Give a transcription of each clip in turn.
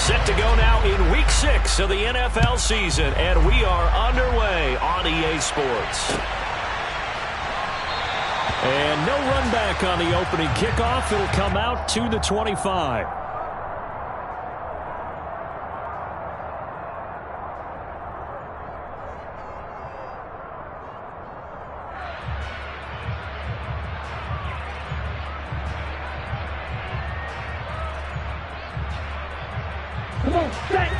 Set to go now in Week 6 of the NFL season, and we are underway on EA Sports. And no run back on the opening kickoff. It'll come out to the 25. Come on, set.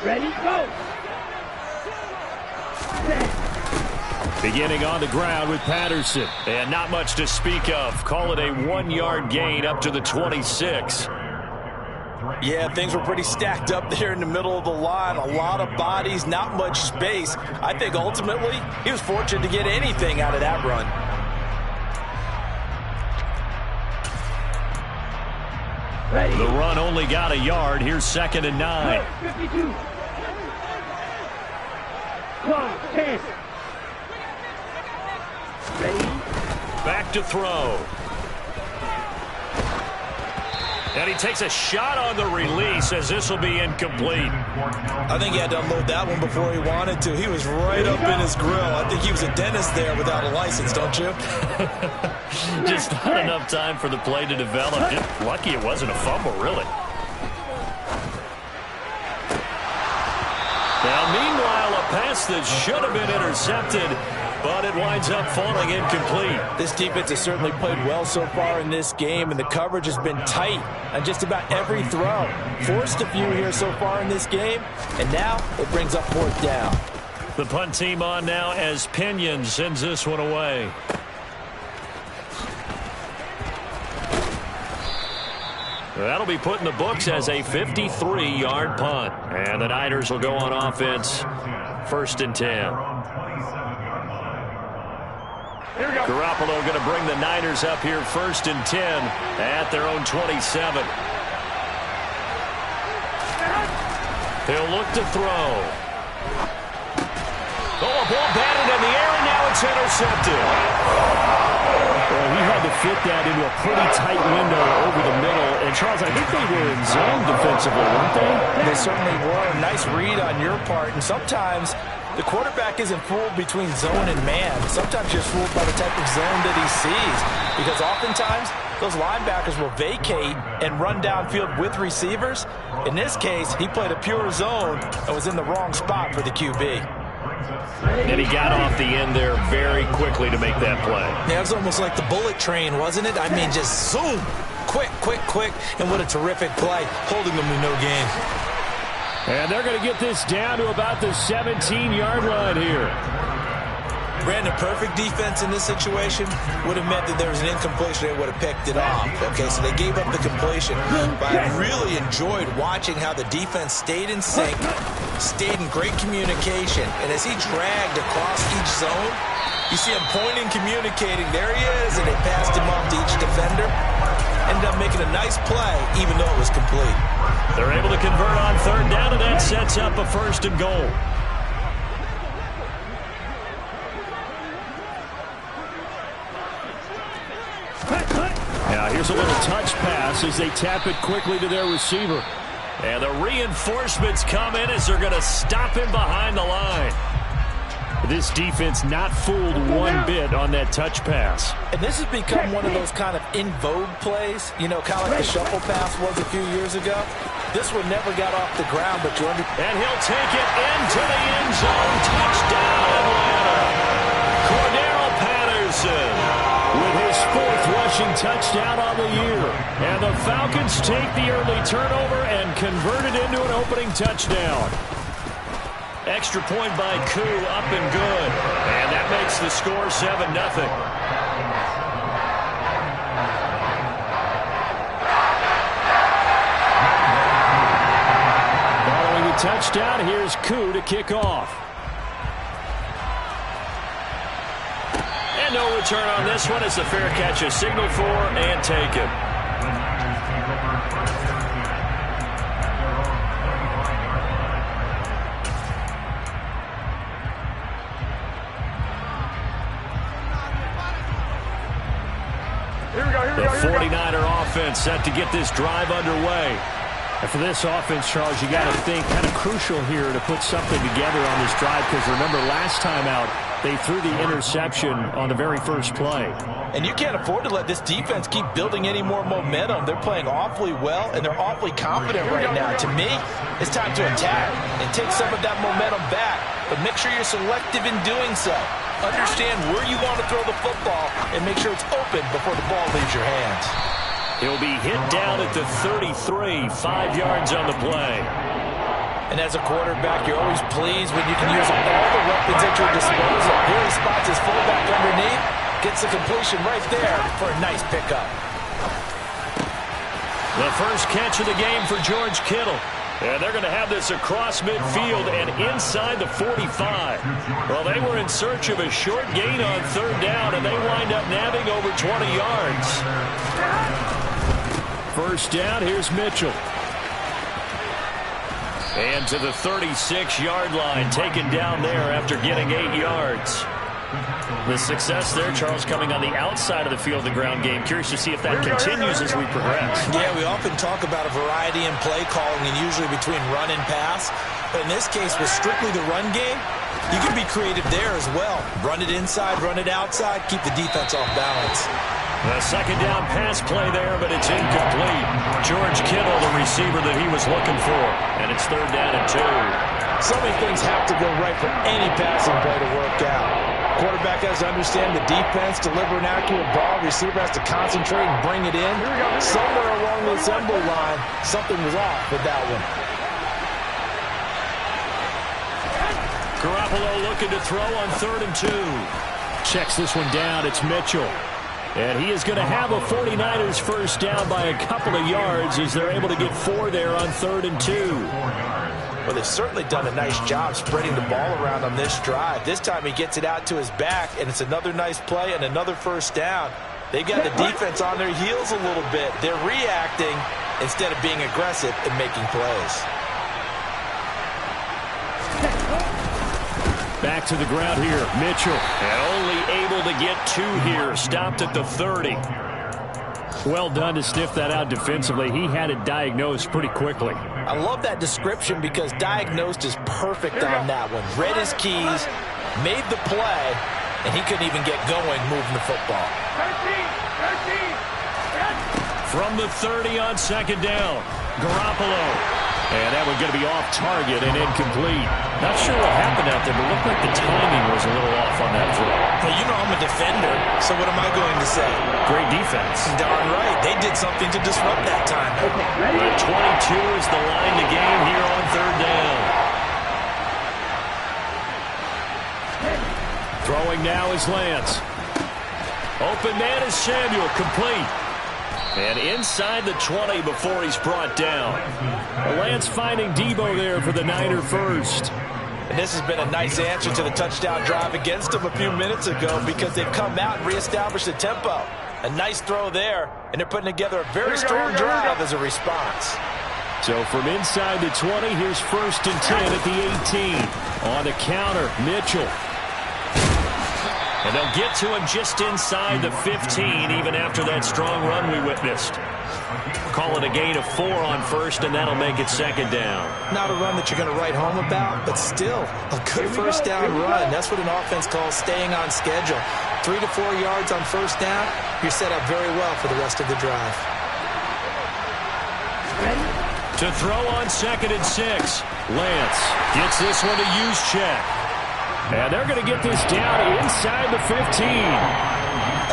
Ready, go. Set. Beginning on the ground with Patterson. And not much to speak of. Call it a 1-yard gain up to the 26. Yeah, things were pretty stacked up there in the middle of the line. A lot of bodies, not much space. I think ultimately he was fortunate to get anything out of that run. Ready. The run only got a yard. Here's 2nd and 9. 52. Clock, 10. Ready. Back to throw. And he takes a shot on the release as this will be incomplete. I think he had to unload that one before he wanted to. He was right up in his grill. I think he was a dentist there without a license, don't you? Just not enough time for the play to develop. Just lucky it wasn't a fumble, really. Now, meanwhile, a pass that should have been intercepted, but it winds up falling incomplete. This defense has certainly played well so far in this game, and the coverage has been tight on just about every throw. Forced a few here so far in this game, and now it brings up 4th down. The punt team on now as Pinion sends this one away. That'll be put in the books as a 53-yard punt. And the Niners will go on offense. 1st and 10. Garoppolo going to bring the Niners up here 1st and 10 at their own 27. He'll look to throw. Oh, a ball batted in the air, and now it's intercepted. Well, he had to fit that into a pretty tight window over the middle. And, Charles, I think they were in zone defensively, weren't they? They certainly were. Nice read on your part. And sometimes the quarterback isn't fooled between zone and man. Sometimes you're fooled by the type of zone that he sees. Because oftentimes those linebackers will vacate and run downfield with receivers. In this case, he played a pure zone and was in the wrong spot for the QB. And he got off the end there very quickly to make that play. Yeah, it was almost like the bullet train, wasn't it? I mean, just zoom. Quick, quick, quick. And what a terrific play, holding them to no gain. And they're going to get this down to about the 17-yard line here. Brandon, perfect defense in this situation would have meant that there was an incompletion. They would have picked it off. Okay, so they gave up the completion. But I really enjoyed watching how the defense stayed in sync, stayed in great communication. And as he dragged across each zone, you see him pointing, communicating. There he is, and they passed him off to each defender. Ended up making a nice play, even though it was complete. They're able to convert on 3rd down, and that sets up a 1st and goal. Now here's a little touch pass as they tap it quickly to their receiver. And the reinforcements come in as they're going to stop him behind the line. This defense not fooled one bit on that touch pass. And this has become one of those kind of in vogue plays, you know, kind of like the shuffle pass was a few years ago. This one never got off the ground, but and he'll take it into the end zone. Touchdown, Atlanta. Cordero Patterson with his 4th rushing touchdown on the year. And the Falcons take the early turnover and convert it into an opening touchdown. Extra point by Koo, up and good. And that makes the score 7-0. Following the touchdown, here's Koo to kick off. And no return on this one as the fair catch is signaled for and taken. The 49er offense set to get this drive underway. And for this offense, Charles, you got to think kind of crucial here to put something together on this drive, because remember last time out they threw the interception on the very first play. And you can't afford to let this defense keep building any more momentum. They're playing awfully well, and they're awfully confident right now. To me, it's time to attack and take some of that momentum back, but make sure you're selective in doing so. Understand where you want to throw the football and make sure it's open before the ball leaves your hands. He'll be hit down at the 33, 5 yards on the play. And as a quarterback, you're always pleased when you can use all the weapons at your disposal. Here he spots his fullback underneath, gets the completion right there for a nice pickup. The first catch of the game for George Kittle. And they're going to have this across midfield and inside the 45. Well, they were in search of a short gain on third down, and they wind up nabbing over 20 yards. First down, here's Mitchell. And to the 36-yard line, taken down there after getting 8 yards. The success there, Charles, coming on the outside of the field, the ground game. Curious to see if that continues as we progress. Yeah, we often talk about a variety in play calling and usually between run and pass. But in this case, with strictly the run game, you can be creative there as well. Run it inside, run it outside, keep the defense off balance. The second down pass play there, but it's incomplete. George Kittle, the receiver that he was looking for. And it's third down and 2. So many things have to go right for any passing play to work out. Quarterback has to understand the defense, deliver an accurate ball. Receiver has to concentrate and bring it in. Somewhere along the assembly line, something was off with that one. Garoppolo looking to throw on 3rd and 2. Checks this one down. It's Mitchell. And he is going to have a 49ers first down by a couple of yards as they're able to get 4 there on 3rd and 2. Well, they've certainly done a nice job spreading the ball around on this drive. This time he gets it out to his back, and it's another nice play and another first down. They've got the defense on their heels a little bit. They're reacting instead of being aggressive and making plays. Back to the ground here, Mitchell. And only able to get 2 here. Stopped at the 30. Well done to sniff that out defensively. He had it diagnosed pretty quickly. I love that description because diagnosed is perfect on that one. Read his keys, made the play, and he couldn't even get going moving the football. 13. From the 30 on second down, Garoppolo. And that one going to be off target and incomplete. Not sure what happened out there, but it looked like the timing was a little off on that throw. Well, you know I'm a defender, so what am I going to say? Great defense. Darn right. They did something to disrupt that time. But 22 is the line to gain here on third down. Throwing now is Lance. Open man is Samuel, complete. And inside the 20 before he's brought down. Lance finding Debo there for the Niner first. And this has been a nice answer to the touchdown drive against them a few minutes ago because they've come out and reestablished the tempo. A nice throw there, and they're putting together a very strong drive as a response. So from inside the 20, here's 1st and 10 at the 18. On the counter, Mitchell. And they'll get to him just inside the 15, even after that strong run we witnessed. Call it a gain of 4 on first, and that'll make it second down. Not a run that you're going to write home about, but still a good first down run. That's what an offense calls staying on schedule. 3 to 4 yards on first down, you're set up very well for the rest of the drive. To throw on 2nd and 6, Lance gets this one to use check. And they're going to get this down inside the 15.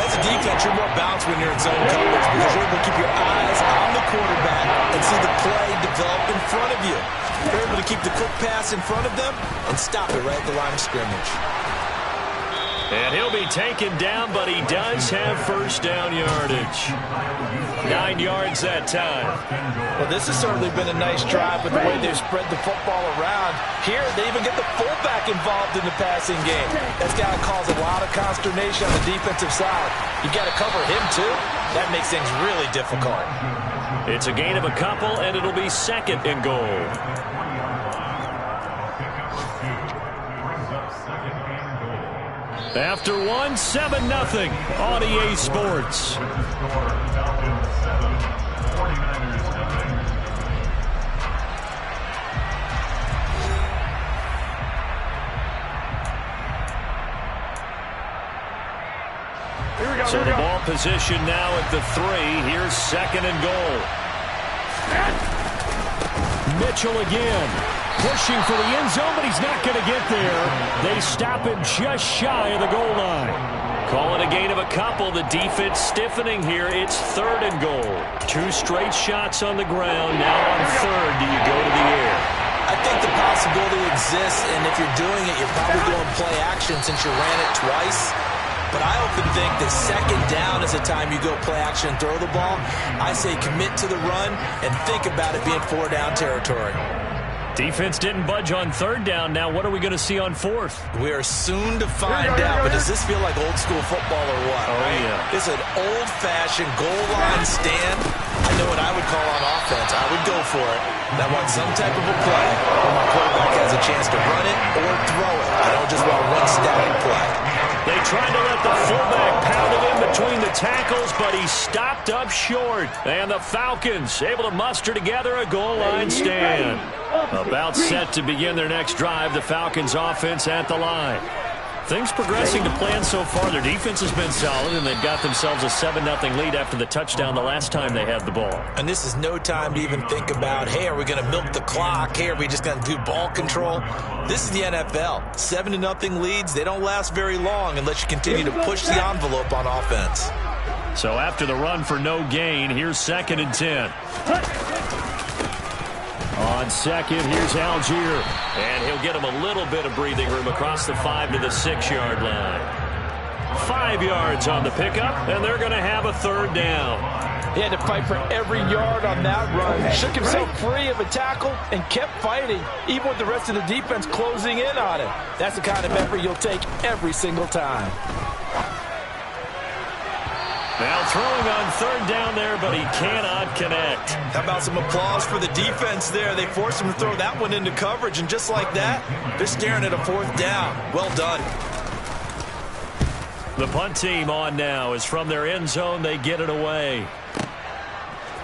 As a defense, you're more balanced when you're in zone coverage because you're able to keep your eyes on the quarterback and see the play develop in front of you. You're able to keep the quick pass in front of them and stop it right at the line of scrimmage. And he'll be taken down, but he does have first down yardage. 9 yards that time. Well, this has certainly been a nice drive with the way they've spread the football around. Here, they even get the fullback involved in the passing game. That's got to cause a lot of consternation on the defensive side. You got to cover him, too. That makes things really difficult. It's a gain of a couple, and it'll be 2nd and goal. After one, 7-0 on EA Sports. So the ball position now at the 3. Here's 2nd and goal. Mitchell again. Pushing for the end zone, but he's not going to get there. They stop him just shy of the goal line. Call it a gain of a couple. The defense stiffening here. It's 3rd and goal. 2 straight shots on the ground. Now on 3rd, do you go to the air? I think the possibility exists, and if you're doing it, you're probably going play action since you ran it twice. But I often think that 2nd down is the time you go play action and throw the ball. I say commit to the run and think about it being 4-down territory. Defense didn't budge on 3rd down. Now what are we going to see on 4th? We are soon to find out, but does this feel like old school football or what? Oh, right? Yeah. It's an old-fashioned goal line stand. I know what I would call on offense. I would go for it. I want some type of a play where my quarterback has a chance to run it or throw it. I don't just want one static play. They tried to let the fullback pound it in between the tackles, but he stopped up short. And the Falcons able to muster together a goal line stand. About set to begin their next drive, the Falcons offense at the line. Things progressing to plan so far. Their defense has been solid, and they've got themselves a 7-0 lead after the touchdown the last time they had the ball. And this is no time to even think about, hey, are we going to milk the clock? Hey, are we just going to do ball control? This is the NFL. 7-0 leads, they don't last very long unless you continue to push the envelope on offense. So after the run for no gain, here's 2nd and 10. On 2nd, here's Algier. And he'll get him a little bit of breathing room across the 5 to the 6-yard line. 5 yards on the pickup, and they're going to have a 3rd down. He had to fight for every yard on that run. Shook himself free of a tackle and kept fighting, even with the rest of the defense closing in on him. That's the kind of effort you'll take every single time. Now throwing on 3rd down there, but he cannot connect. How about some applause for the defense there? They forced him to throw that one into coverage, and just like that, they're staring at a 4th down. Well done. The punt team on now is from their end zone. They get it away.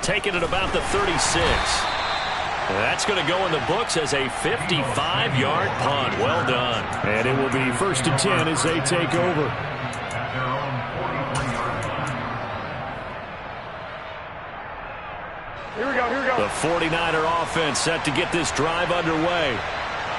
Taking it about the 36. That's going to go in the books as a 55-yard punt. Well done. And it will be 1st and 10 as they take over. Here we go, here we go. The 49er offense set to get this drive underway.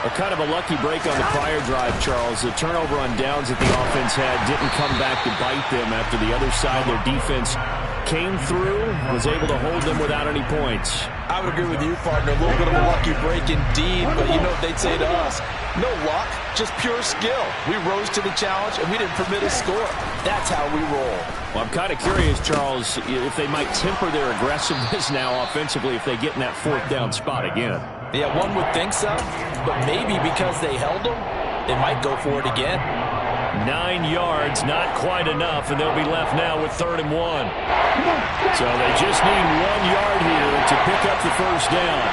A kind of a lucky break on the prior drive, Charles. The turnover on downs that the offense had didn't come back to bite them after the other side. Their defense came through, was able to hold them without any points. I would agree with you, partner. A little bit of a lucky break indeed, but you know what they'd say to us? No luck, just pure skill. We rose to the challenge, and we didn't permit a score. That's how we roll. Well, I'm kind of curious, Charles, if they might temper their aggressiveness now offensively if they get in that 4th down spot again. Yeah, one would think so, but maybe because they held them, they might go for it again. 9 yards, not quite enough, and they'll be left now with 3rd and 1. So they just need 1 yard here to pick up the 1st down.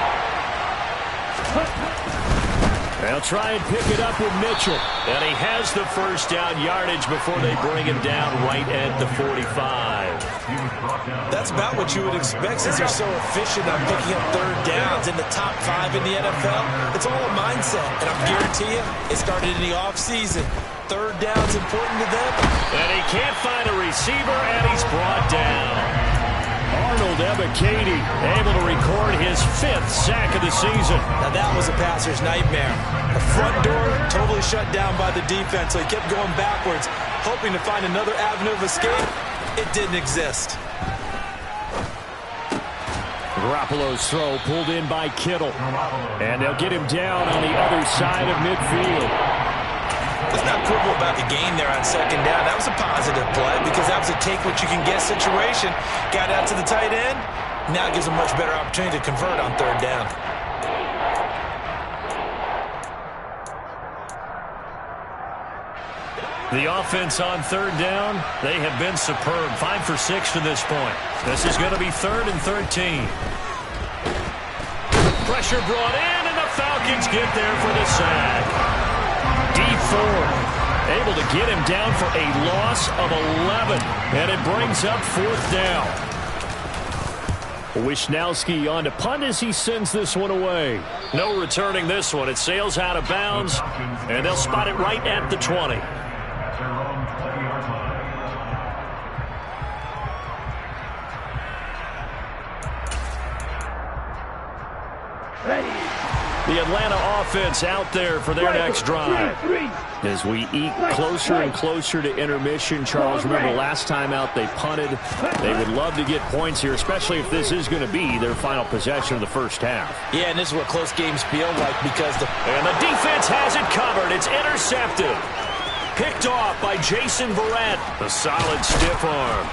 They'll try and pick it up with Mitchell. And he has the 1st down yardage before they bring him down right at the 45. That's about what you would expect since they're so efficient on picking up 3rd downs in the top 5 in the NFL. It's all a mindset, and I guarantee you it started in the offseason. 3rd down's important to them. And he can't find a receiver, and he's brought down. Arnold Ebiketie able to record his 5th sack of the season. Now that was a passer's nightmare. The front door totally shut down by the defense, so he kept going backwards, hoping to find another avenue of escape. It didn't exist. Garoppolo's throw pulled in by Kittle. And they'll get him down on the other side of midfield. Let's not quibble about the gain there on 2nd down. That was a positive play because that was a take-what-you-can-get situation. Got out to the tight end. Now it gives a much better opportunity to convert on 3rd down. The offense on 3rd down, they have been superb. 5 for 6 to this point. This is going to be 3rd and 13. Pressure brought in, and the Falcons get there for the sack. D4. Able to get him down for a loss of 11. And it brings up 4th down. Wisnowski on to punt as he sends this one away. No returning this one. It sails out of bounds, and they'll spot it right at the 20. The Atlanta offense out there for their next drive. As we eke closer and closer to intermission, Charles, remember last time out they punted. They would love to get points here, especially if this is going to be their final possession of the first half. Yeah, and this is what close games feel like because And the defense has it covered. It's intercepted. Picked off by Jason Verrett. A solid stiff arm.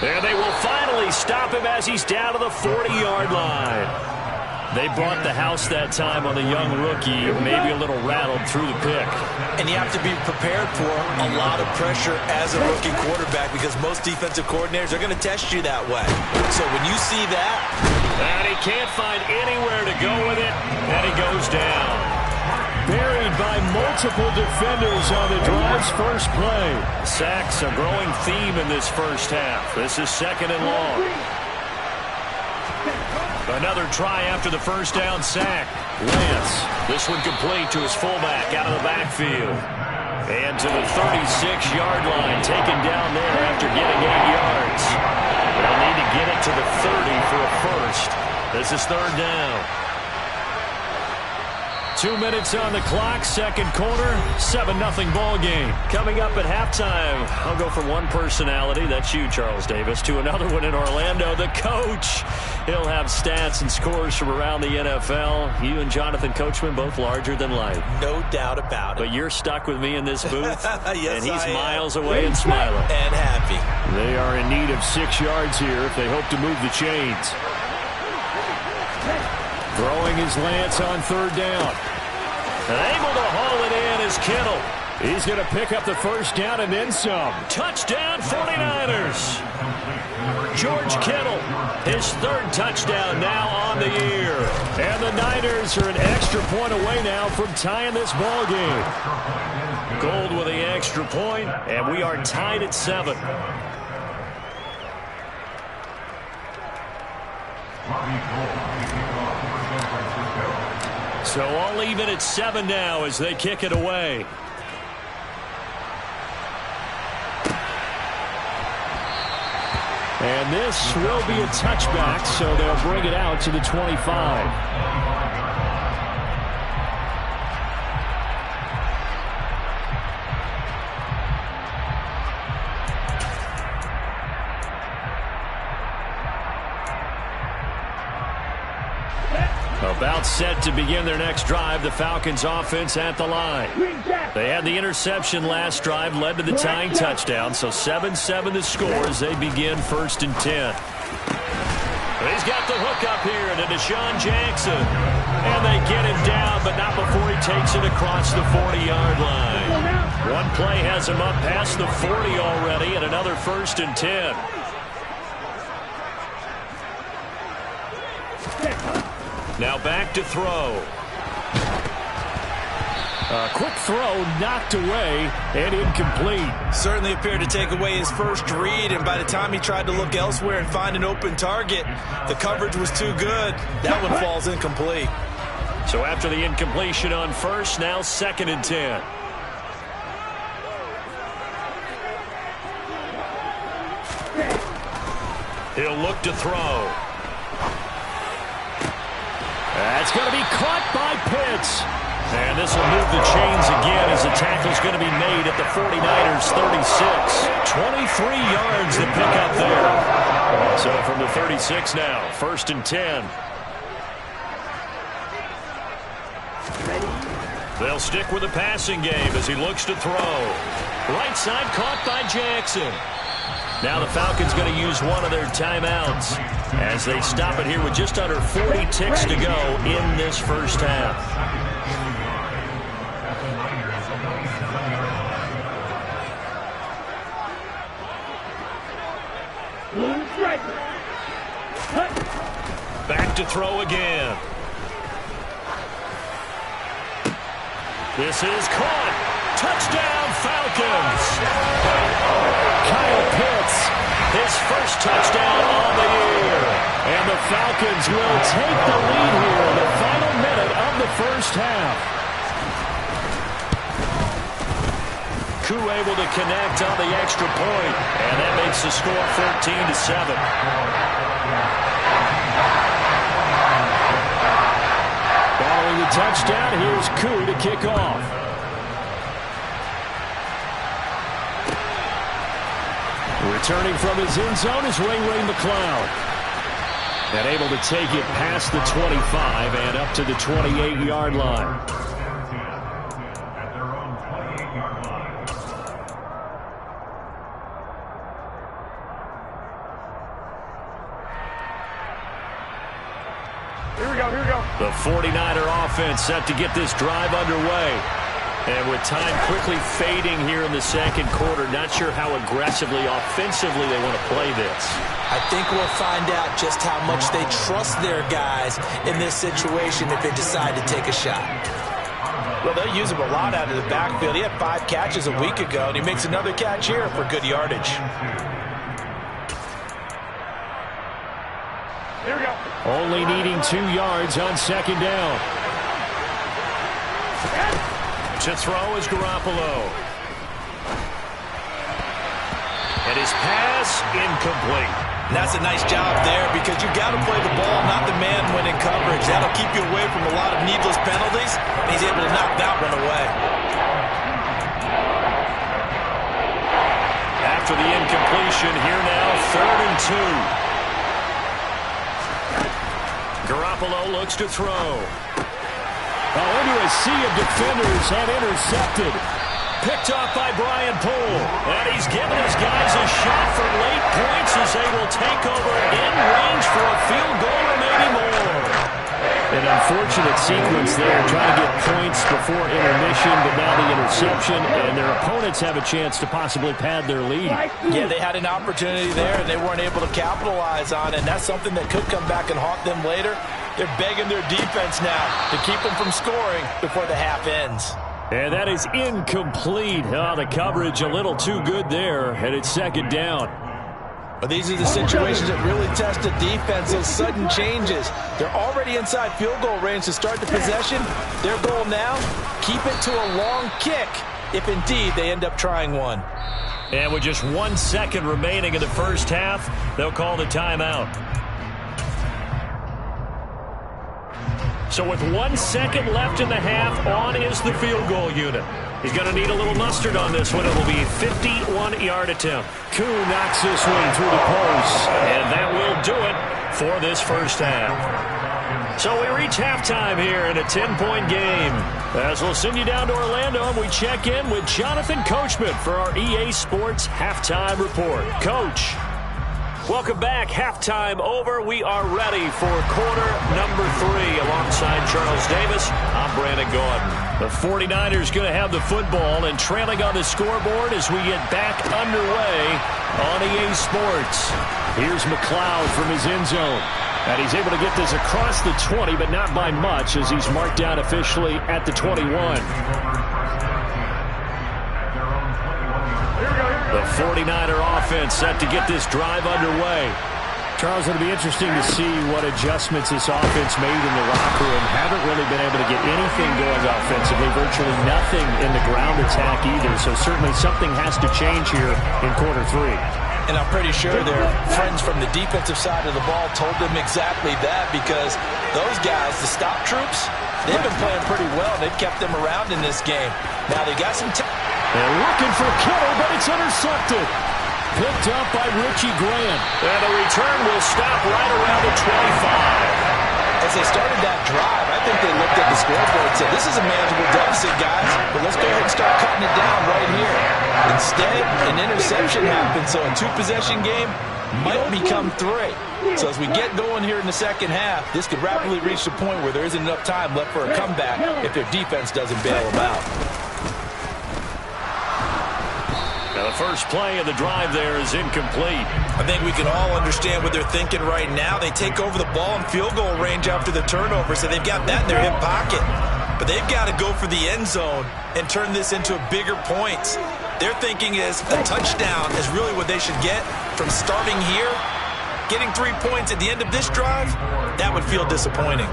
And they will finally stop him as he's down to the 40-yard line. They brought the house that time on the young rookie, maybe a little rattled through the pick. And you have to be prepared for a lot of pressure as a rookie quarterback because most defensive coordinators are going to test you that way. So when you see that... And he can't find anywhere to go with it, and he goes down. Buried by multiple defenders on the drive's first play. Sacks a growing theme in this first half. This is 2nd and long. Another try after the first down sack. Lance, this one complete to his fullback out of the backfield. And to the 36-yard line, taken down there after getting 8 yards. They'll need to get it to the 30 for a first. This is 3rd down. 2 minutes on the clock, 2nd quarter, 7-0 ball game. Coming up at halftime, I'll go from one personality, that's you, Charles Davis, to another one in Orlando, the coach. He'll have stats and scores from around the NFL. You and Jonathan Coachman both larger than life. No doubt about it. But you're stuck with me in this booth, yes, and he's I miles am. away and smiling. And happy. They are in need of 6 yards here if they hope to move the chains. Throwing his Lance on 3rd down. And able to haul it in is Kittle. He's going to pick up the first down and then some. Touchdown 49ers. George Kittle, his 3rd touchdown now on the year. And the Niners are an extra point away now from tying this ball game. Gold with the extra point, and we are tied at 7. So all even at 7 now as they kick it away. And this will be a touchback, so they'll bring it out to the 25. About set to begin their next drive, the Falcons offense at the line. They had the interception last drive, led to the tying touchdown, so 7-7 the score as they begin 1st and 10. He's got the hook up here to Deshaun Jackson. And they get him down, but not before he takes it across the 40-yard line. One play has him up past the 40 already, and another 1st and 10. Now back to throw. A quick throw knocked away and incomplete. Certainly appeared to take away his first read, and by the time he tried to look elsewhere and find an open target, the coverage was too good. That one falls incomplete. So after the incompletion on 1st, now 2nd and 10. He'll look to throw. That's going to be caught by Pitts. And this will move the chains again as the tackle's going to be made at the 49ers 36. 23 yards to pick up there. So from the 36 now, 1st and 10. They'll stick with the passing game as he looks to throw. Right side caught by Jackson. Now the Falcons going to use one of their timeouts as they stop it here with just under 40 ticks to go in this first half. Back to throw again. This is caught. Touchdown, Falcons. Kyle Pitts, his first touchdown on the year. And the Falcons will take the lead here in the final minute of the first half. Koo able to connect on the extra point, and that makes the score 14-7. Following the touchdown, here's Koo to kick off. Returning from his end zone is Ray McCloud. And able to take it past the 25 and up to the 28-yard line. Here we go. The 49er offense set to get this drive underway. And with time quickly fading here in the second quarter, not sure how aggressively, offensively they want to play this. I think we'll find out just how much they trust their guys in this situation if they decide to take a shot. Well, they'll use him a lot out of the backfield. He had 5 catches a week ago, and he makes another catch here for good yardage. Here we go. Only needing 2 yards on second down. To throw is Garoppolo. And his pass incomplete. And that's a nice job there because you got to play the ball, not the man when in coverage. That'll keep you away from a lot of needless penalties, and he's able to knock that one away. After the incompletion, here now, 3rd and 2. Garoppolo looks to throw. Into a sea of defenders and intercepted. Picked off by Brian Poole. And he's given his guys a shot for late points as they will take over in range for a field goal or maybe more. An unfortunate sequence there, trying to get points before intermission, but now the interception, and their opponents have a chance to possibly pad their lead. Yeah, they had an opportunity there, and they weren't able to capitalize on it, and that's something that could come back and haunt them later. They're begging their defense now to keep them from scoring before the half ends. And that is incomplete. Oh, the coverage a little too good there, and it's second down. But these are the situations that really test the defense, those sudden changes. They're already inside field goal range to start the possession. Their goal now, keep it to a long kick, if indeed they end up trying one. And with just 1 second remaining in the first half, they'll call the timeout. So with 1 second left in the half, on is the field goal unit. He's going to need a little mustard on this one. It will be a 51-yard attempt. Koo knocks this one through the post, and that will do it for this first half. So we reach halftime here in a 10-point game. As we'll send you down to Orlando, and we check in with Jonathan Coachman for our EA Sports Halftime Report. Coach, welcome back. Halftime over. We are ready for quarter number 3. Alongside Charles Davis, I'm Brandon Gordon. The 49ers going to have the football and trailing on the scoreboard as we get back underway on EA Sports. Here's McCloud from his end zone. And he's able to get this across the 20, but not by much as he's marked down officially at the 21. The 49er offense set to get this drive underway. Charles, it'll be interesting to see what adjustments this offense made in the locker room. Haven't really been able to get anything going offensively, virtually nothing in the ground attack either. So certainly something has to change here in quarter 3. And I'm pretty sure their friends from the defensive side of the ball told them exactly that, because those guys, the stop troops, they've been playing pretty well. They've kept them around in this game. Now they got some time. They're looking for Kittle, but it's intercepted. Picked up by Richie Grant. And the return will stop right around the 25. As they started that drive, I think they looked at the scoreboard and said, this is a manageable deficit, guys, but let's go ahead and start cutting it down right here. Instead, an interception happened, so a 2-possession game might become 3. So as we get going here in the second half, this could rapidly reach the point where there isn't enough time left for a comeback if their defense doesn't bail them out. Now the first play of the drive there is incomplete. I think we can all understand what they're thinking right now. They take over the ball in field goal range after the turnover, so they've got that in their hip pocket. but they've got to go for the end zone and turn this into bigger points. Their thinking is a touchdown is really what they should get from starting here. Getting 3 points at the end of this drive, that would feel disappointing.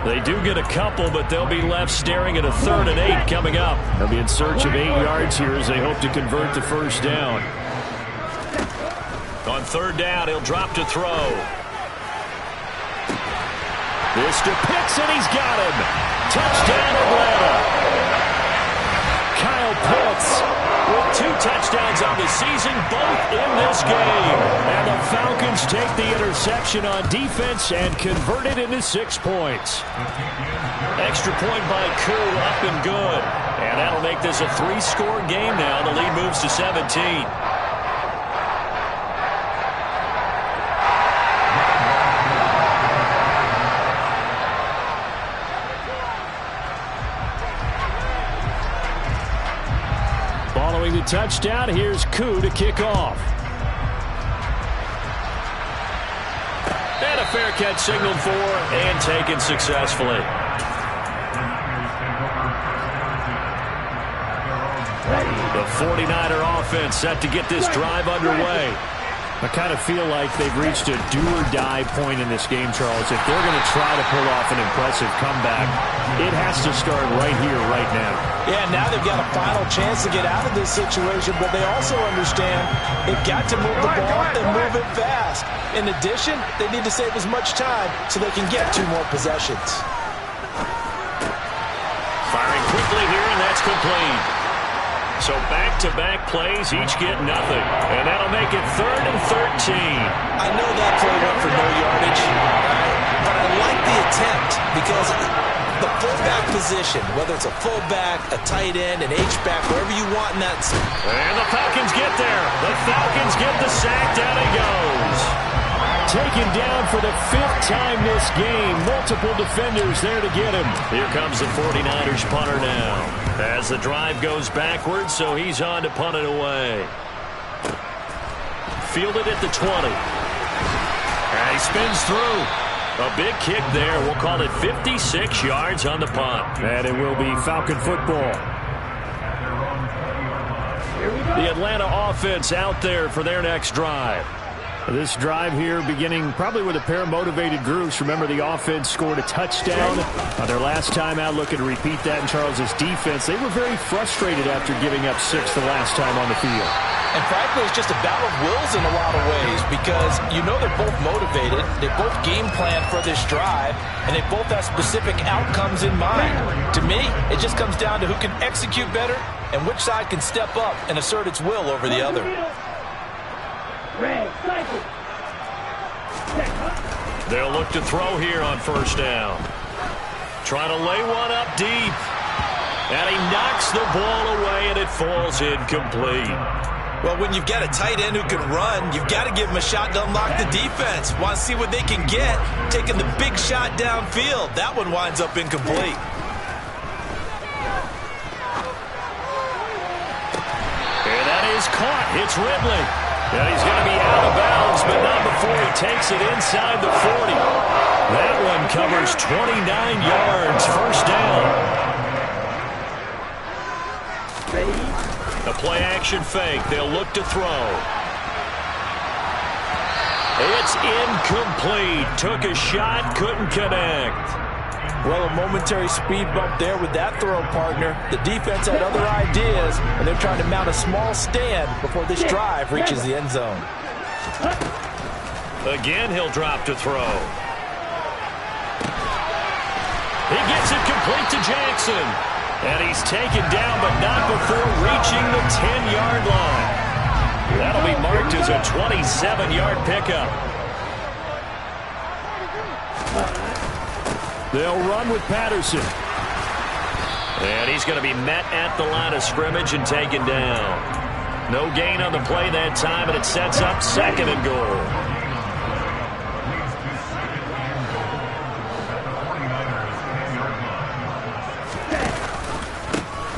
They do get a couple, but they'll be left staring at a 3rd and 8 coming up. They'll be in search of 8 yards here as they hope to convert the first down. On 3rd down, he'll drop to throw. This to Pitts, and he's got him. Touchdown, Atlanta. Kyle Pitts with 2 touchdowns on the season, both in this game. And the Falcons take the interception on defense and convert it into 6 points. Extra point by Koo, up and good. And that'll make this a 3-score game now. The lead moves to 17. Following the touchdown, here's Koo to kick off. And a fair catch signaled for and taken successfully. The 49er offense set to get this drive underway. I kind of feel like they've reached a do-or-die point in this game, Charles. If they're going to try to pull off an impressive comeback, it has to start right here, right now. Yeah, now they've got a final chance to get out of this situation, but they also understand they've got to move the ball and move it fast. In addition, they need to save as much time so they can get 2 more possessions. Firing quickly here, and that's complete. So back-to-back plays, each get nothing. And that'll make it 3rd and 13. I know that play went for no yardage, but I like the attempt because the fullback position, whether it's a fullback, a tight end, an H-back, wherever you want in that. And the Falcons get there. The Falcons get the sack. Down he goes. Taken down for the 5th time this game. Multiple defenders there to get him. Here comes the 49ers punter now. As the drive goes backwards, so he's on to punt it away. Fielded at the 20. And he spins through. A big kick there. We'll call it 56 yards on the punt. And it will be Falcon football. The Atlanta offense out there for their next drive. This drive here beginning probably with a pair of motivated groups. Remember, the offense scored a touchdown on their last time out. Looking to repeat that in Charles's defense. They were very frustrated after giving up 6 the last time on the field. And frankly, it's just a battle of wills in a lot of ways because you know they're both motivated. They both game plan for this drive, and they both have specific outcomes in mind. To me, it just comes down to who can execute better and which side can step up and assert its will over the other. They'll look to throw here on 1st down. Trying to lay one up deep. And he knocks the ball away, and it falls incomplete. Well, when you've got a tight end who can run, you've got to give him a shot to unlock the defense. Want to see what they can get, taking the big shot downfield. That one winds up incomplete. And that is caught. It's Ridley. And he's going to be out of bounds, but not before he takes it inside the 40. That one covers 29 yards. 1st down. A play-action fake. They'll look to throw. It's incomplete. Took a shot, couldn't connect. Well, a momentary speed bump there with that throw, partner. The defense had other ideas, and they're trying to mount a small stand before this drive reaches the end zone. Again, he'll drop to throw. He gets it complete to Jackson. And he's taken down, but not before reaching the 10-yard line. That'll be marked as a 27-yard pickup. They'll run with Patterson. And he's going to be met at the line of scrimmage and taken down. No gain on the play that time, and it sets up 2nd and goal.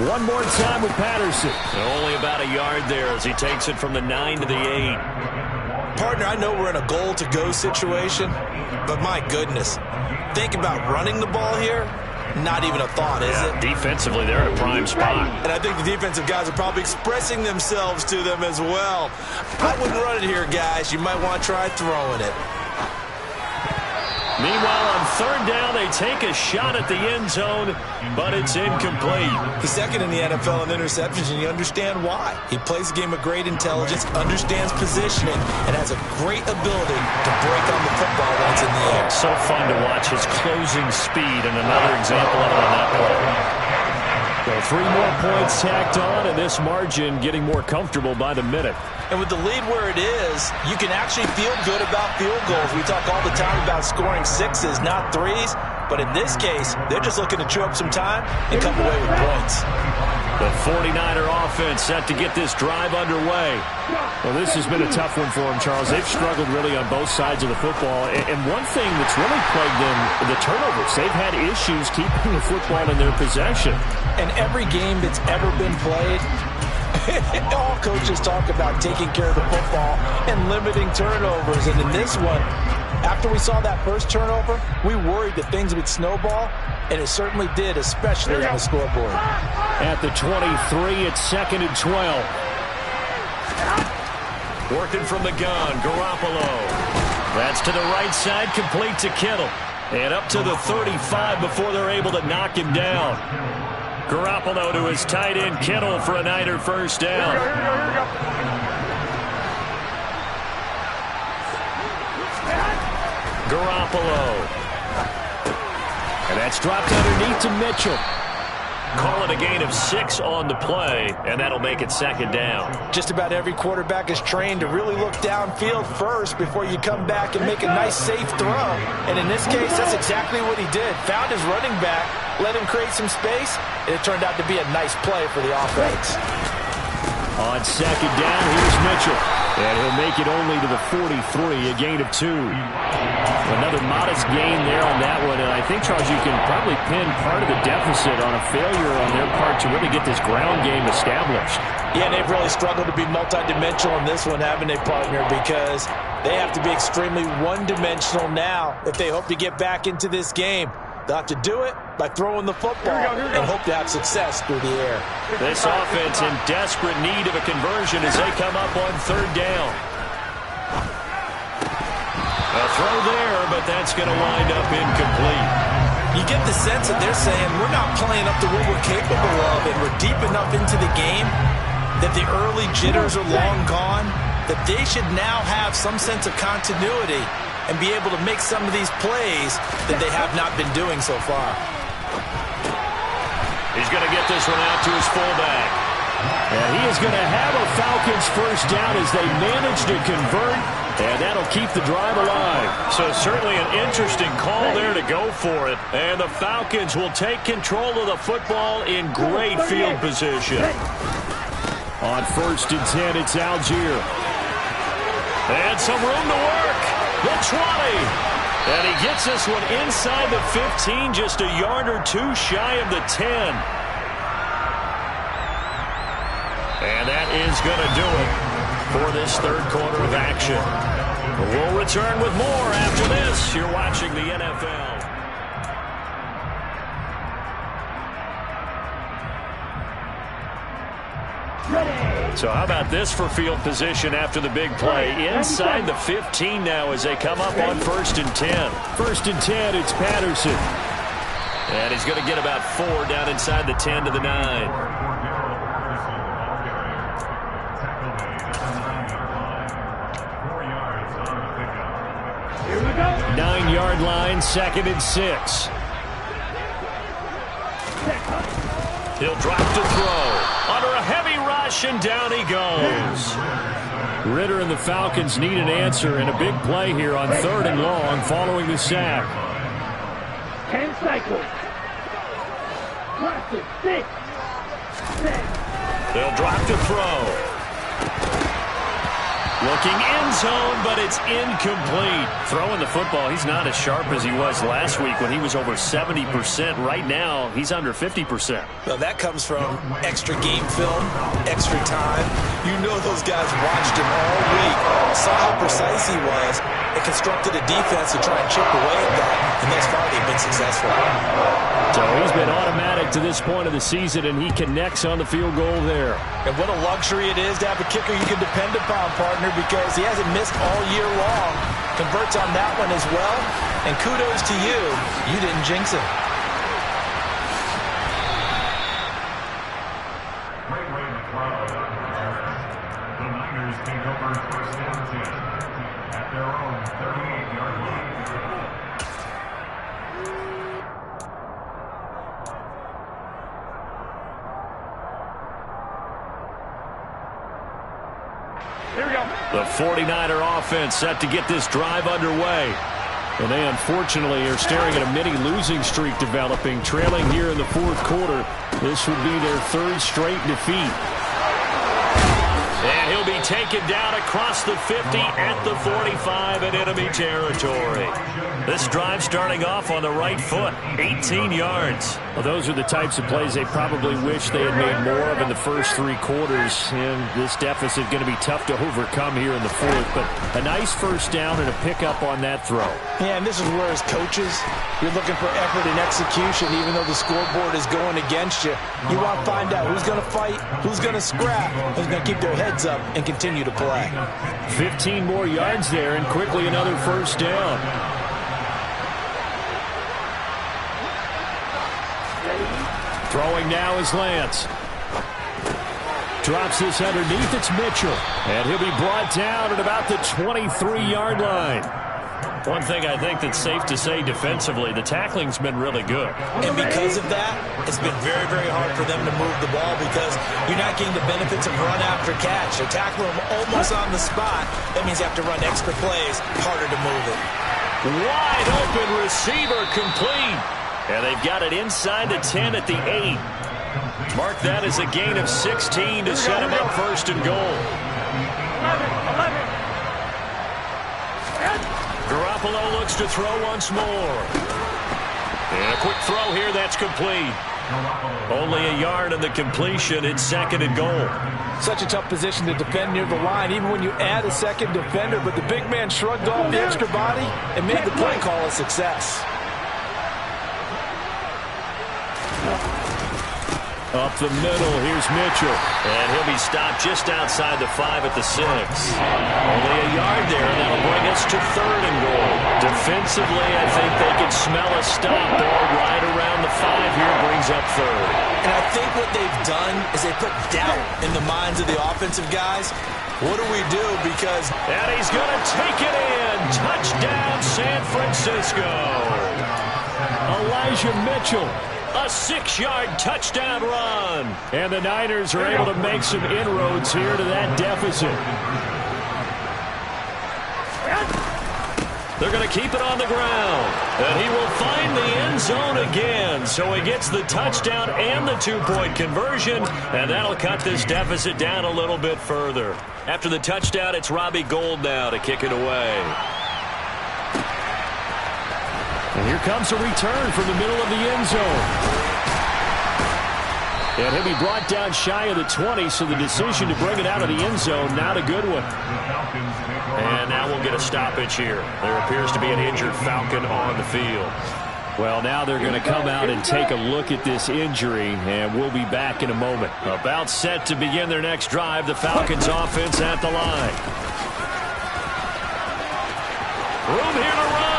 One more time with Patterson. Only about a yard there as he takes it from the 9 to the 8. Partner, I know we're in a goal-to-go situation, but my goodness, think about running the ball here. Not even a thought, is it? Defensively, they're in a prime spot. And I think the defensive guys are probably expressing themselves to them as well. I wouldn't run it here, guys. You might want to try throwing it. Meanwhile, on third down, they take a shot at the end zone, but it's incomplete. He's second in the NFL in interceptions, and you understand why. He plays a game of great intelligence, understands positioning, and has a great ability to break on the football once in the air. So fun to watch his closing speed, and another example of it on that play. So 3 more points tacked on, and this margin getting more comfortable by the minute. And with the lead where it is, you can actually feel good about field goals. We talk all the time about scoring 6s, not 3s. But in this case, they're just looking to chew up some time and come away with points. The 49er offense set to get this drive underway. Well, this has been a tough one for them, Charles. They've struggled really on both sides of the football. And one thing that's really plagued them, the turnovers. They've had issues keeping the football in their possession. And every game that's ever been played, all coaches talk about taking care of the football and limiting turnovers. And in this one, after we saw that first turnover, we worried that things would snowball, and it certainly did, especially on the scoreboard. At the 23, it's 2nd and 12. Working from the gun, Garoppolo. That's to the right side, complete to Kittle. And up to the 35 before they're able to knock him down. Garoppolo to his tight end, Kittle, for a Niner first down. Garoppolo. And that's dropped underneath to Mitchell. Call it a gain of 6 on the play, and that'll make it 2nd down. Just about every quarterback is trained to really look downfield first before you come back and make a nice, safe throw. And in this case, that's exactly what he did. Found his running back, let him create some space, and it turned out to be a nice play for the offense. On 2nd down, here's Mitchell. And he'll make it only to the 43, a gain of 2. Another modest gain there on that one. And I think, Charles, you can probably pin part of the deficit on a failure on their part to really get this ground game established. Yeah, they've really struggled to be multidimensional in this one, haven't they, partner? Because they have to be extremely one-dimensional now if they hope to get back into this game. They'll have to do it by throwing the football and hope to have success through the air. This offense in desperate need of a conversion as they come up on 3rd down. A throw there, but that's going to wind up incomplete. You get the sense that they're saying we're not playing up to what we're capable of, and we're deep enough into the game that the early jitters are long gone, that they should now have some sense of continuity and be able to make some of these plays that they have not been doing so far. He's going to get this one out to his fullback. And he is going to have a Falcons first down as they manage to convert, and that'll keep the drive alive. So certainly an interesting call there to go for it. And the Falcons will take control of the football in great field position. On 1st and 10, it's Algier. And some room to work. The 20. And he gets this one inside the 15, just a yard or 2 shy of the 10. And that is going to do it for this 3rd quarter of action. We'll return with more after this. You're watching the NFL. So how about this for field position after the big play? Inside the 15 now as they come up on 1st and 10. 1st and 10, it's Patterson. And he's going to get about 4 down inside the 10 to the 9. Here we go. 9-yard line, 2nd and 6. He'll drop to throw. Under a heavy rush, and down he goes. Ritter and the Falcons need an answer, and a big play here on 3rd and long following the sack. 10 cycles. 6. They'll drop to throw. Looking end zone, but it's incomplete. Throwing the football, he's not as sharp as he was last week when he was over 70%. Right now, he's under 50%. Well, that comes from extra game film, extra time, You know those guys watched him all week, saw how precise he was, and constructed a defense to try and chip away at that, and thus far they've been successful. So he's been automatic to this point of the season, and he connects on the field goal there. And what a luxury it is to have a kicker you can depend upon, partner, because he hasn't missed all year long. Converts on that one as well, and kudos to you. You didn't jinx him. The Niners take over first down 10 at their own 38-yard line. Here we go. The 49er offense set to get this drive underway. And they unfortunately are staring at a mini losing streak developing, trailing here in the fourth quarter. This would be their third straight defeat. And he'll be taken down across the 50 at the 45 in enemy territory. This drive starting off on the right foot, 18 yards. Well, those are the types of plays they probably wish they had made more of in the first three quarters. And this deficit going to be tough to overcome here in the fourth. But a nice first down and a pickup on that throw. Yeah, and this is where as coaches, you're looking for effort and execution even though the scoreboard is going against you. You want to find out who's going to fight, who's going to scrap, who's going to keep their heads up and continue to play. 15 more yards there and quickly another first down. Throwing now is Lance. Drops this underneath. It's Mitchell. And he'll be brought down at about the 23-yard line. One thing I think that's safe to say defensively, the tackling's been really good. And because of that, it's been very, very hard for them to move the ball because you're not getting the benefits of run after catch. They're tackling them almost on the spot. That means you have to run extra plays, harder to move it. Wide open receiver complete. And they've got it inside the 10 at the 8. Mark that as a gain of 16 to set him up first and goal. 11. Garoppolo looks to throw once more. And a quick throw here, that's complete. Only a yard on the completion. It's second and goal. Such a tough position to defend near the line, even when you add a second defender. But the big man shrugged off the extra body and made the play call a success. Up the middle, here's Mitchell. And he'll be stopped just outside the 5 at the 6. Only a yard there, and that'll bring us to third and goal. Defensively, I think they can smell a stop ball right around the 5 here, brings up third. And I think what they've done is they put doubt in the minds of the offensive guys. What do we do? Because... And he's going to take it in. Touchdown, San Francisco. Elijah Mitchell. A 6-yard touchdown run. And the Niners are able to make some inroads here to that deficit. They're going to keep it on the ground. And he will find the end zone again. So he gets the touchdown and the 2-point conversion. And that'll cut this deficit down a little bit further. After the touchdown, it's Robbie Gould now to kick it away. And here comes a return from the middle of the end zone. And he'll be brought down shy of the 20, so the decision to bring it out of the end zone, not a good one. And now we'll get a stoppage here. There appears to be an injured Falcon on the field. Well, now they're going to come out and take a look at this injury, and we'll be back in a moment. About set to begin their next drive, the Falcons offense at the line. Room here to run.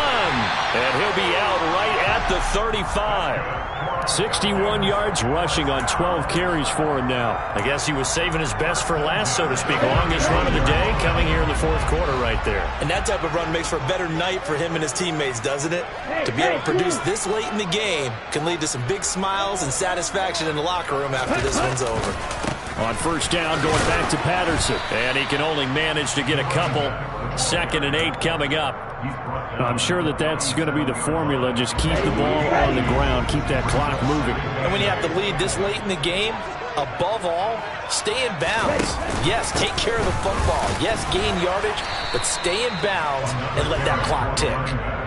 And he'll be out right at the 35. 61 yards rushing on 12 carries for him now. I guess he was saving his best for last, so to speak. Longest run of the day coming here in the fourth quarter right there. And that type of run makes for a better night for him and his teammates, doesn't it? To be able to produce this late in the game can lead to some big smiles and satisfaction in the locker room after this one's over. On first down, going back to Patterson. And he can only manage to get a couple. 2nd and 8 coming up. I'm sure that that's going to be the formula. Just keep the ball on the ground. Keep that clock moving. And when you have the lead this late in the game, above all, stay in bounds. Yes, take care of the football. Yes, gain yardage, but stay in bounds and let that clock tick.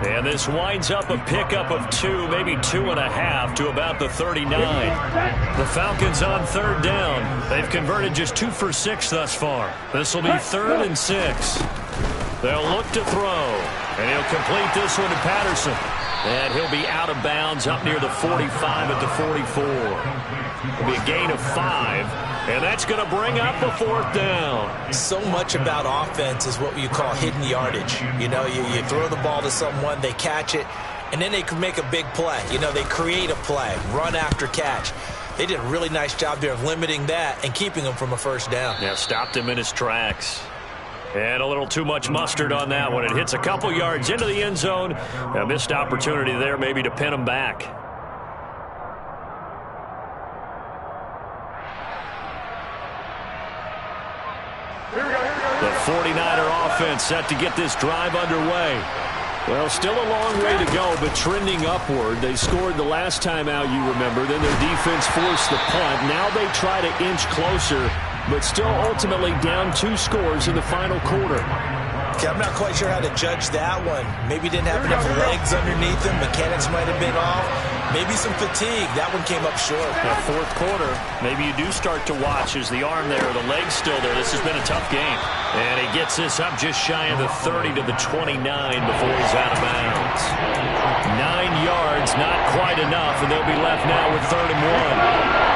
And this winds up a pickup of 2, maybe 2.5 to about the 39. The Falcons on third down. They've converted just 2 for 6 thus far. This will be 3rd and 6. They'll look to throw, and he'll complete this one to Patterson. And he'll be out of bounds up near the 45 at the 44. It'll be a gain of 5, and that's going to bring up a 4th down. So much about offense is what you call hidden yardage. You know, you throw the ball to someone, they catch it, and then they can make a big play. You know, they create a play, run after catch. They did a really nice job there of limiting that and keeping him from a first down. Yeah, stopped him in his tracks. And a little too much mustard on that one. It hits a couple yards into the end zone. A missed opportunity there maybe to pin him back. The 49er offense set to get this drive underway. Well, still a long way to go, but trending upward. They scored the last time out, you remember. Then their defense forced the punt. Now they try to inch closer, but still ultimately down 2 scores in the final quarter. Okay, I'm not quite sure how to judge that one. Maybe didn't have enough legs underneath him. Mechanics might have been off. Maybe some fatigue. That one came up short. That 4th quarter, maybe you do start to watch as the arm there, the leg's still there. This has been a tough game. And he gets this up just shy of the 30 to the 29 before he's out of bounds. 9 yards, not quite enough, and they'll be left now with 3rd and 1.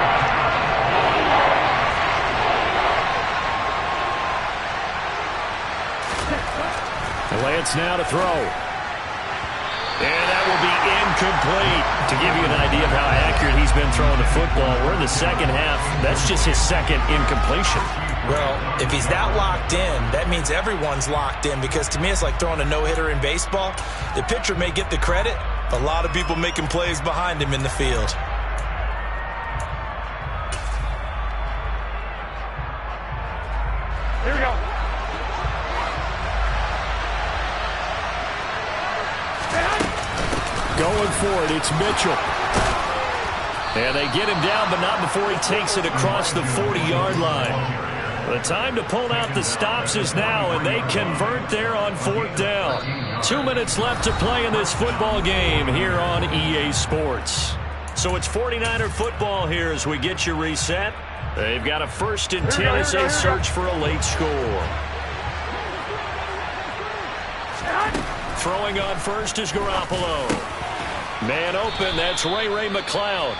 Lance now to throw. And that will be incomplete. To give you an idea of how accurate he's been throwing the football, we're in the second half. That's just his 2nd incompletion. Well, if he's that locked in, that means everyone's locked in, because to me it's like throwing a no-hitter in baseball. The pitcher may get the credit, but a lot of people making plays behind him in the field. Here we go. Going for it, it's Mitchell. And they get him down, but not before he takes it across the 40-yard line. The time to pull out the stops is now, and they convert there on 4th down. 2 minutes left to play in this football game here on EA Sports. So it's 49er football here as we get you reset. They've got a 1st and 10 as they search for a late score. Throwing on first is Garoppolo. Man open, that's Ray McCloud.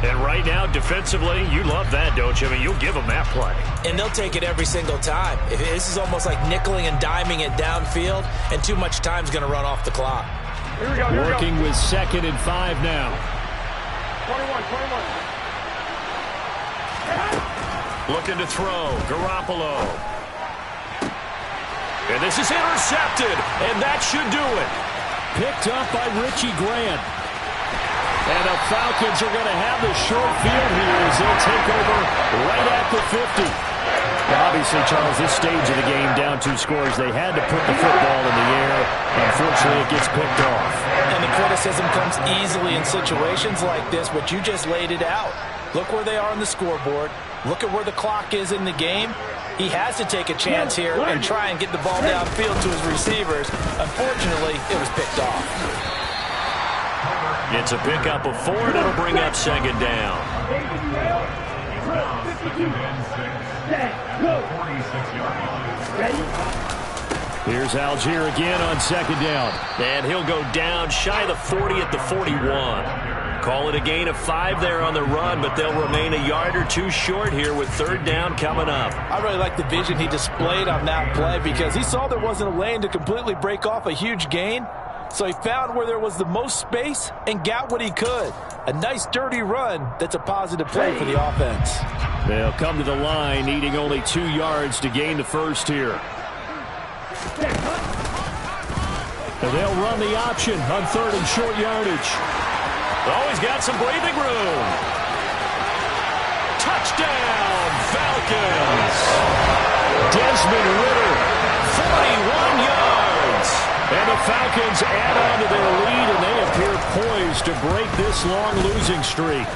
And right now, defensively, you love that, don't you? I mean, you'll give them that play. And they'll take it every single time. This is almost like nickeling and diming it downfield, and too much time's going to run off the clock. Here we go. Working with 2nd and 5 now. 21. Looking to throw, Garoppolo. And this is intercepted, and that should do it. Picked up by Richie Grant. And the Falcons are going to have the short field here as they'll take over right at the 50. Now, obviously, Charles, this stage of the game, down 2 scores, they had to put the football in the air. Unfortunately, it gets picked off. And the criticism comes easily in situations like this, but you just laid it out. Look where they are on the scoreboard. Look at where the clock is in the game. He has to take a chance here and try and get the ball downfield to his receivers. Unfortunately, it was picked off. It's a pickup of 4, and it'll bring up 2nd down. Here's Algier again on 2nd down. And he'll go down shy of the 40 at the 41. Call it a gain of 5 there on the run, but they'll remain a yard or 2 short here with 3rd down coming up. I really like the vision he displayed on that play, because he saw there wasn't a lane to completely break off a huge gain. So he found where there was the most space and got what he could. A nice dirty run that's a positive play for the offense. They'll come to the line, needing only 2 yards to gain the 1st here. And they'll run the option on 3rd and short yardage. Oh, he's got some breathing room. Touchdown, Falcons. Desmond Ridder, 41 yards. And the Falcons add on to their lead, and they appear poised to break this long losing streak.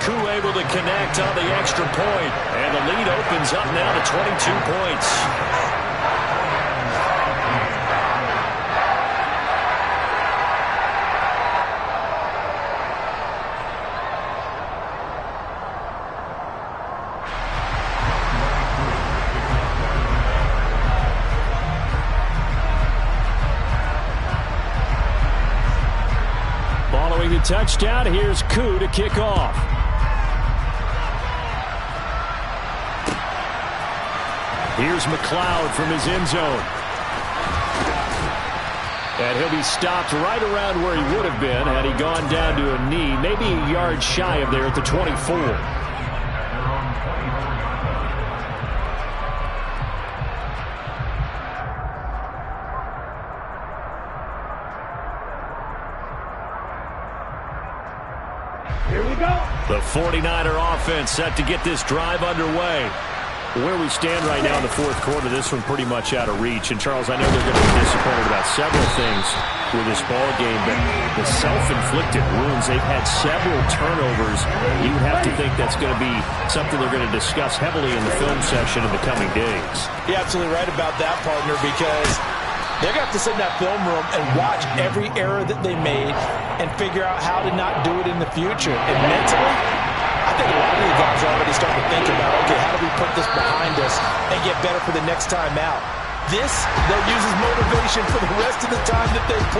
Koo able to connect on the extra point. And the lead opens up now to 22 points. Following the touchdown, here's Koo to kick off. Here's McLeod from his end zone. And he'll be stopped right around where he would have been had he gone down to a knee, maybe a yard shy of there at the 24. Here we go. The 49er offense set to get this drive underway. Where we stand right now in the fourth quarter, this one pretty much out of reach. And, Charles, I know they're going to be disappointed about several things with this ball game, but the self-inflicted wounds, they've had several turnovers. You would have to think that's going to be something they're going to discuss heavily in the film session in the coming days. You're absolutely right about that, partner, because they're going to have to sit in that film room and watch every error that they made and figure out how to not do it in the future. And mentally, I think a lot of the guys are already starting to think about, okay, how do we put this behind us and get better for the next time out? This, they'll use as motivation for the rest of the time that they play.